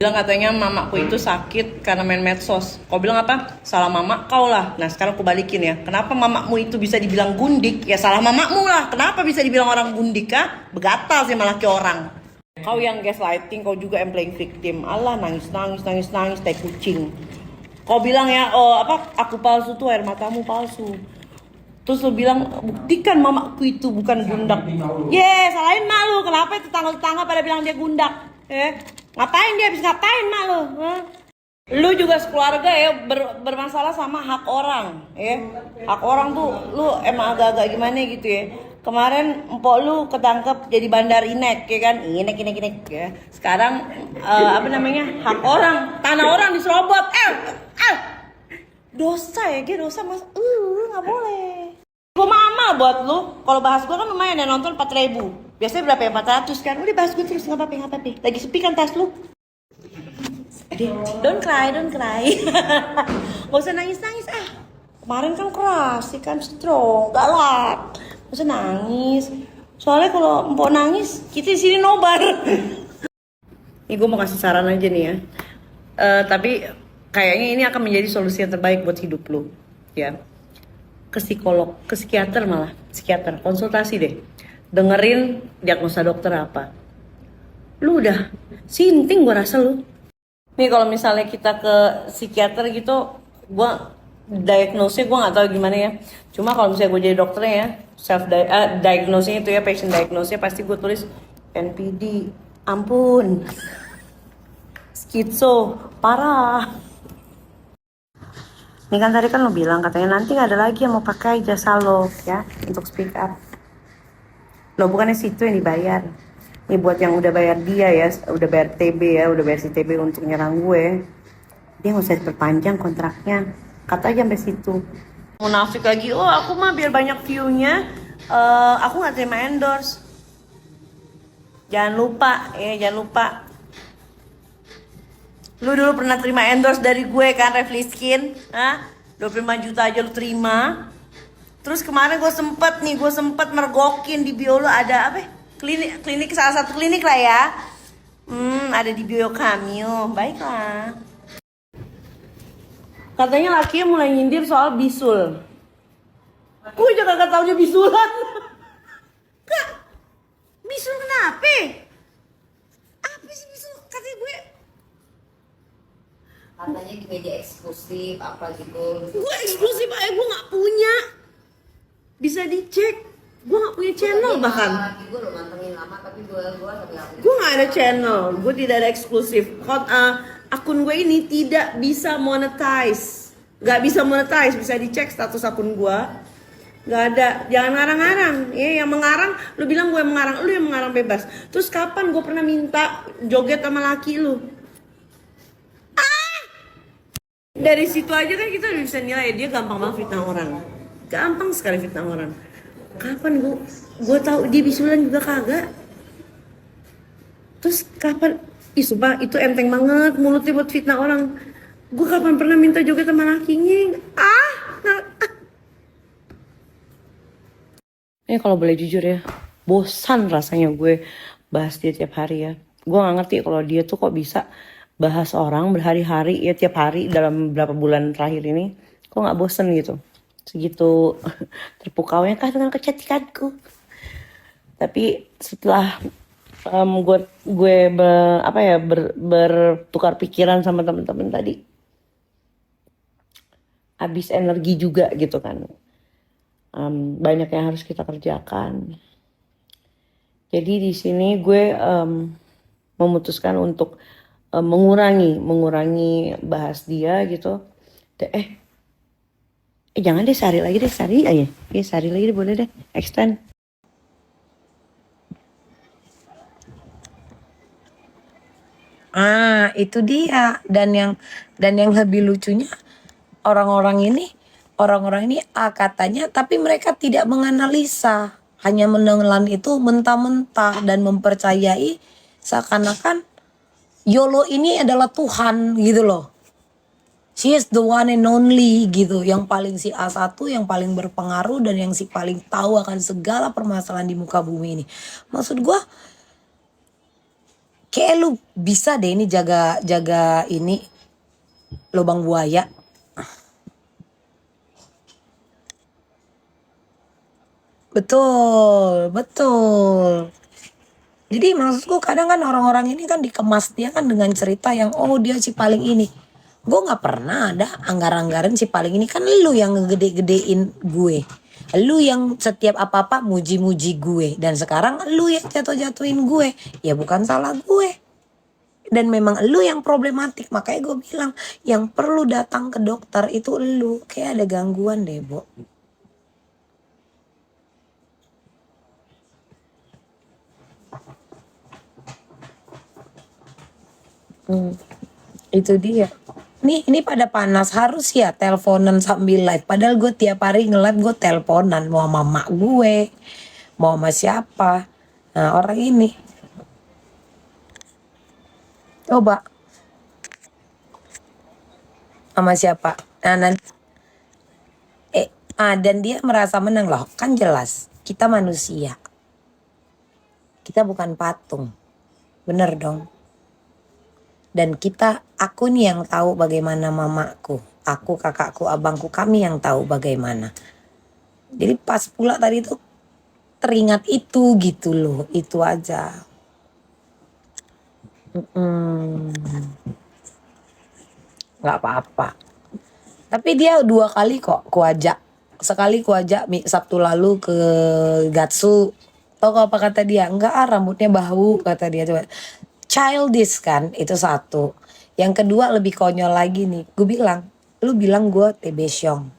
Bilang katanya mamaku itu sakit karena main medsos. Kau bilang apa? Salah mama kau lah. Nah sekarang aku balikin ya. Kenapa mamamu itu bisa dibilang gundik? Ya salah mamamu lah. Kenapa bisa dibilang orang gundik kah? Begatal sih malah ke orang. Kau yang gaslighting, kau juga yang playing victim. Allah nangis tai kucing. Kau bilang ya, oh apa? Aku palsu tuh, air matamu palsu. Terus lo bilang buktikan mamaku itu bukan gundak. Salahin mak lu. Kenapa tetangga-tetangga pada bilang dia gundak? Ngapain dia? Habis ngapain mak lu? Lu juga sekeluarga ya bermasalah sama hak orang, ya. Hak orang tuh lu emang agak-agak gimana gitu ya. Kemarin empok lu ketangkep jadi bandar inek, ya kan? Inek ya. Sekarang apa namanya? Hak orang, tanah orang diserobot. Dosa ya, dosa mas. Nggak boleh. Gue mama buat lu. Kalau bahas gue kan lumayan ya, nonton 4.000. Biasanya berapa ya? 400 kan. Udah bahas gue terus, nggak apa-apa. Lagi sepi kan tas lu. Don't cry. Gak usah nangis. Kemarin kan keras sih kan, strong, galak. Gak usah nangis. Soalnya kalau empok nangis, kita di sini nobar. Ini gue mau kasih saran aja nih ya. Tapi kayaknya ini akan menjadi solusi yang terbaik buat hidup lu, ya. Ke psikolog, ke psikiater psikiater, konsultasi deh. Dengerin diagnosa dokter apa. Lu udah sinting gue rasa lu. Nih kalau misalnya kita ke psikiater gitu, gue diagnosnya gue nggak tahu gimana ya. Cuma kalau misalnya gue jadi dokternya ya, diagnosnya itu ya, patient diagnosnya pasti gue tulis NPD, ampun, skitso, parah. Ini kan tadi kan lo bilang katanya nanti gak ada lagi yang mau pakai jasa lo ya untuk speak up. Lo bukannya situ yang dibayar. Ini buat yang udah bayar dia ya, udah bayar TB ya, udah bayar si TB untuk nyerang gue. Dia gak usah diperpanjang kontraknya. Kata aja sampai situ. Munafik lagi, aku mah biar banyak view-nya, aku gak terima endorse. Jangan lupa. Lu dulu pernah terima endorse dari gue kan, Refli Skin? 25 juta aja lu terima. Terus kemarin gue sempet mergokin di bio lu ada apa? Klinik salah satu klinik lah ya. Ada di bio kami. Baiklah. Katanya lakinya mulai nyindir soal bisul. Gue juga gak tau dia bisulan. Kak, bisul kenapa? Apa sih bisul? Katanya gue katanya di media eksklusif apa gitu. Gue eksklusif aja gue nggak punya, bisa dicek. Gue nggak punya channel bahkan. Gue udah mantengin lama tapi gue nggak ada channel, gue tidak ada eksklusif. Akun gue ini tidak bisa monetize, nggak bisa monetize, bisa dicek status akun gue. Nggak ada, jangan ngarang-ngarang ya. Yang mengarang, lu bilang gue yang mengarang, lu yang mengarang bebas. Terus kapan gue pernah minta joget sama laki lu? Dari situ aja kan kita bisa nilai dia gampang banget fitnah orang. Gampang sekali fitnah orang. Kapan gue tahu dia bisulan juga kagak. Terus kapan? Sumpah itu enteng banget mulutnya buat fitnah orang. Gue kapan pernah minta joget sama lakinya? Ini kalau boleh jujur ya, bosan rasanya gue bahas dia tiap hari ya. Gue gak ngerti kalau dia tuh kok bisa bahas orang berhari-hari ya, tiap hari dalam beberapa bulan terakhir ini. Kok gak bosen gitu, segitu terpukaunya kah dengan kecantikanku. Tapi setelah gue bertukar pikiran sama teman-teman tadi, habis energi juga gitu kan. Banyak yang harus kita kerjakan. Jadi di sini gue memutuskan untuk mengurangi bahas dia gitu. Jangan deh, sehari lagi deh. Sehari lagi deh, boleh deh, extend. Itu dia. Dan yang lebih lucunya orang-orang ini katanya tapi mereka tidak menganalisa, hanya menelan itu mentah-mentah dan mempercayai seakan-akan YOLO ini adalah Tuhan gitu loh. She is the one and only gitu, yang paling si A1, yang paling berpengaruh dan yang si paling tahu akan segala permasalahan di muka bumi ini. Maksud gue, Kayak lu bisa deh ini jaga ini lubang buaya. Betul, betul. Jadi maksudku kadang kan orang-orang ini kan dikemas dia kan dengan cerita yang oh dia si paling ini. Gue nggak pernah ada anggar-anggaran si paling ini, kan lu yang ngegede-gedein gue. Lu yang setiap apa-apa muji-muji gue. Dan sekarang lu yang jatuh-jatuhin gue. Ya bukan salah gue. Dan memang lu yang problematik. Makanya gue bilang yang perlu datang ke dokter itu lu. Kayak ada gangguan deh, Bo. Itu dia. Ini pada panas harus ya teleponan sambil live. Padahal gue tiap hari nge-live gue teleponan. Mau sama mak gue. Mau sama siapa. Nah orang ini. Coba. Sama siapa. Nah nanti. Dan dia merasa menang loh. Kan jelas. Kita manusia. Kita bukan patung. Bener dong. Dan aku nih yang tahu bagaimana mamaku. Aku, kakakku, abangku, kami yang tahu bagaimana. Jadi pas pula tadi tuh teringat itu gitu loh. Itu aja. Gak apa-apa. Tapi dia 2 kali kok kuajak. Sekali kuajak Sabtu lalu ke Gatsu. Tau apa kata dia? Enggak rambutnya bau kata dia. Coba. Childish kan itu satu. Yang kedua lebih konyol lagi nih. Gue bilang, lu bilang gue TB Syong.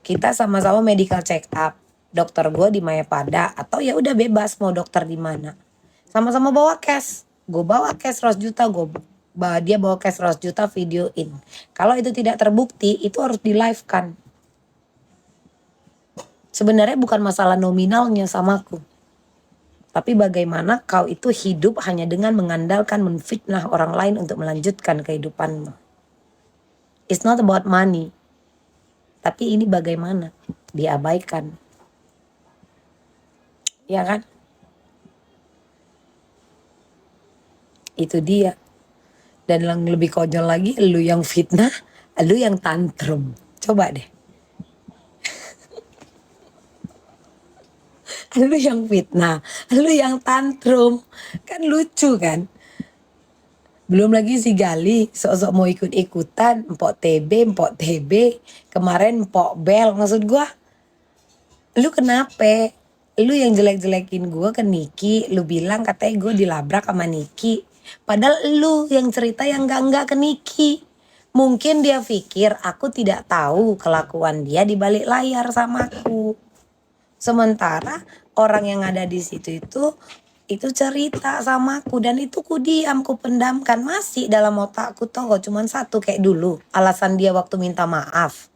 Kita sama-sama medical check up. Dokter gue di Mayapada atau ya udah bebas mau dokter di mana. Sama-sama bawa cash. Gue bawa cash 100 juta, dia bawa cash 100 juta videoin. Kalau itu tidak terbukti, itu harus di live kan. Sebenarnya bukan masalah nominalnya sama aku. Tapi bagaimana kau itu hidup hanya dengan mengandalkan menfitnah orang lain untuk melanjutkan kehidupanmu. It's not about money. Tapi ini bagaimana diabaikan. Ya kan? Itu dia. Dan yang lebih konyol lagi, lu yang fitnah, lu yang tantrum. Coba deh. Lu yang fitnah, lu yang tantrum. Kan lucu kan? Belum lagi si Gali sok-sok mau ikut-ikutan, Mpok TB. Kemarin Mpok Bel, maksud gua. Lu kenapa? Lu yang jelek-jelekin gua ke Niki, lu bilang katanya gua dilabrak sama Niki. Padahal lu yang cerita yang enggak ke Niki. Mungkin dia pikir aku tidak tahu kelakuan dia di balik layar sama aku. Sementara orang yang ada di situ itu cerita sama aku dan itu ku diam, ku pendamkan. Masih dalam otakku tahu cuman satu kayak dulu alasan dia waktu minta maaf.